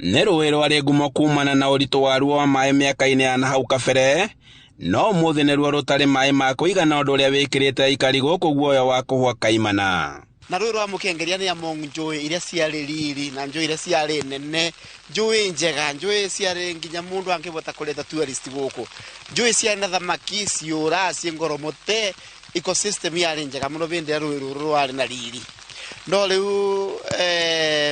Nĩ rũĩ rwarĩ ngumo kumana na ũritũ waruo wa maĩ mĩaka-inĩ ya nahau kabere, no ũmũthĩ nĩruo rũtarĩ maĩ ma kũigana, ũndũ ũrĩa wĩkĩrĩte aikari gũkũ guoya wa kũhua kaimana. Na rũĩ rwa Mũkengeria nĩ among njũĩ iria ciarĩ riri na njũĩ iria ciarĩ nene, njũĩ njega, njũĩ ciarĩ nginya mũndũ angĩhota kũreta tourist gũkũ, njũĩ ciarĩ na thamaki ciũra ciĩ ngoromote, ecosystem yarĩ njega mũno hĩndĩ ĩrĩa rũĩ rũrũ rwarĩ na riri. No rĩu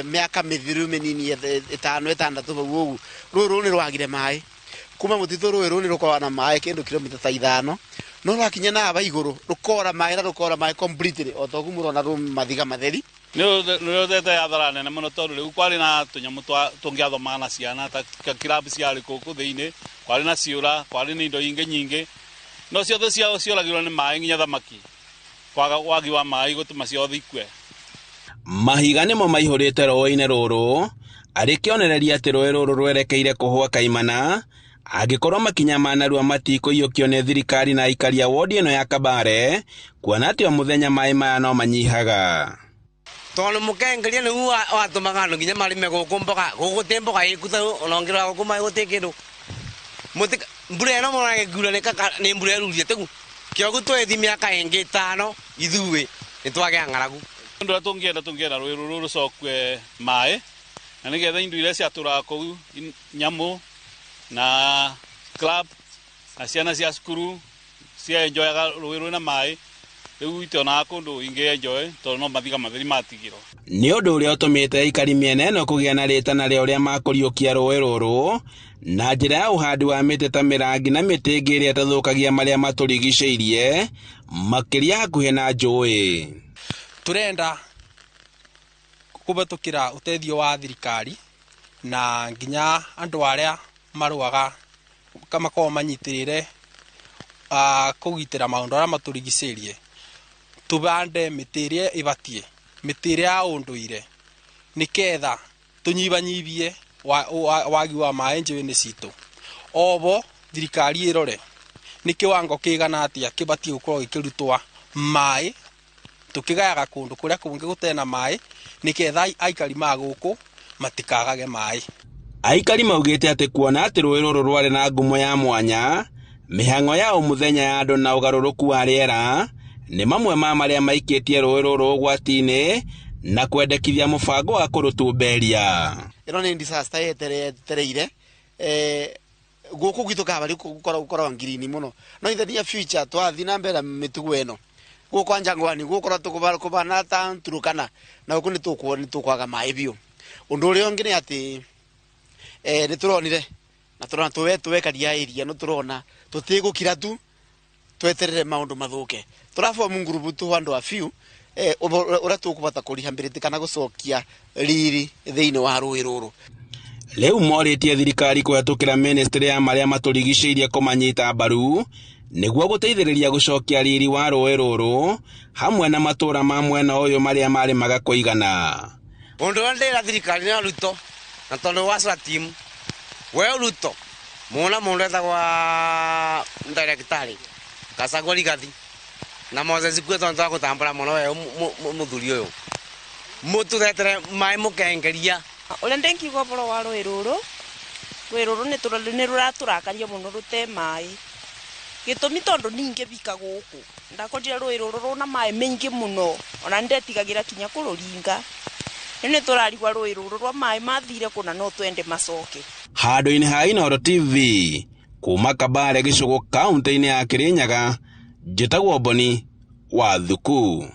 mĩaka mĩthiru mĩnini 5-6 hau ũguo rũĩ rũrũ nĩ rwagire maĩ. Kuma mũtitũ rũĩ rũrũ nĩ rũkoragwo na maĩ kĩndũ kilomita ta 5, no rwakinya na haba igũrũ rũkora maĩ completely, o toguo mũrona mathiga matheri. Nĩ rũtete hathara nene mũno tondũ rĩu kwarĩ na tũnyamũ tũngĩathomaga na ciana ta kirabu ciarĩ gũkũ thĩinĩ, kwarĩ na ciũra, kwarĩ na indo ingĩ nyingĩ, no ciothe cioragirwo nĩ maĩ, nginya thamaki kwaga wagi wa maĩ gũtũma ciothe ikue. Mahiga nĩmo maihũrĩte rũĩ-inĩ rũrũ, arĩ kĩonereria atĩ rũĩ rũrũ rwerekeire kũhua kaimana, angĩkorwo makinya manarua matikũiyũkio nĩ thirikari na aikari a wodi ĩno ya Kabare, kuona atĩ o mũthenya maĩ maya no manyihaga. Tondũ Mũkengeria nĩguo watũmaga andũ nginya marĩme gũkũ mboga, gũkũ tĩ mboga ĩkuta, onongera gũkũ maĩ gũtĩ kĩndũ. Mbura ĩno mũrona ĩkiura nĩ mbura ĩrurie tĩgu, kĩogu twĩthi mĩaka ĩngĩ 5 ithuĩ nĩtwagĩa ng'aragu. Ũndũ ũrĩa tũngĩenda rũĩ rũrũ rũcokwe maĩ, na nĩgetha indo iria ciatũraga kũu, nyamũ na club na ciana cia cukuru cia enjoyaga rũĩ rwĩna maĩ, rĩu itionaga kũndũ ingĩ enjoy tondũ no mathiga matheri matigirwo. Nĩ ũndũ ũrĩa ũtũmĩte aikari mĩena ĩno kũgĩa na rĩtana rĩa ũrĩa makũriũkia rũĩ rũrũ na njĩra ya ũhandi wa mĩtĩ ta mĩrangi na mĩtĩ ĩngĩ ĩrĩa ĩtathũkagia marĩa matũrigicĩirie, makĩria hakuhĩ na njũĩ. Turenda kũbĩtũkĩra ũteithio wa thirikari na nginya andũ arĩa marũaga makorwo manyitĩrĩire kũgitĩra maũndũ arĩa matũrigicĩirie, tũbande mĩtĩ ĩrĩa ĩbatiĩ, mĩtĩ ĩrĩa ya ũndũire, nĩketha tũnyibanyibie wagi wa maĩ njũĩ-inĩ citũ. Obo thirikari ĩrore nĩ kĩwango kĩigana atĩa kĩbatiĩ gũkorwo gĩkĩrutwo maĩ, tũkĩgayaga kũndũ kũrĩa kũngĩ gũtarĩ na maĩ, nĩketha aikari ma gũkũ matikagage maĩ. Aikari maugĩte atĩ kuona atĩ rũĩ rũrũ rwarĩ na ngumo ya mwanya, mĩhang'o ya mũthenya ya andũ na ũgarũrũku wa rĩera nĩ mamwe ma marĩa maikĩtie rũĩ rũrũ ũgwati-inĩ na kwendekithia mũbango wa kũrũtumberia. Ĩno nĩ disaster yetereire gũkũ gwitũ Kabare gũkorwo ngirini mũno, no in the near future twathi na mbere mĩtugo ĩno gũkũ Anjang'wani gũkorwo kũbana ta Turukana na gũkũ nĩtũkwaga maĩ biũ. Ũndũ ũrĩa ũngĩ nĩ atĩ nĩtũronire na tũrona twekaria area no tũrona tũtigũkira tu tweterere maũndũ mathũke. Tũrabomu ngurubu tu andũ a few ũrĩa tũkũbata kũrihambĩrĩti kana gũcokia riri thĩinĩ wa rũĩ rũrũ. Rĩu morĩtie thirikari kũhetũkĩra ministry ya marĩa matũrigicĩirie kũmanyita mbaru nĩguo gũteithĩrĩria gũcokia riri wa rũĩ rũrũ hamwe na matũra ma mwena ũyũ marĩa marĩmaga kũigana. Ũndũ ũrĩa ndĩra thirikari na Ruto, na tondũ wa team we Ruto mũna mũndũ etagwa ndagĩtarĩ Gachagua Rigathi na Moses Kuria tondũ gũtambũra mũno we mũthuri ũyũ mũtũretere maĩ Mũkengeria. Ũrĩa ndĩngiuga ũboro wa rũĩ rũrũ nĩ rũratũrakaria mũno rũte maĩ, gĩtũmi tondũ ningĩ bika gũkũ ndakorire rũĩ rũrũ rũna maĩ maingĩ mũno, ona ndetigagĩra kinya kũrũringa. Nĩ tũrarigwa rũĩ rũrũ rwa maĩ mathire kũna no twende macoke. Handũ-inĩ ha Inooro TV kuma Kabare gĩcũgũ kaũntĩ-inĩ ya Kĩrĩnyaga, njĩtagwo Boni wa Thuku.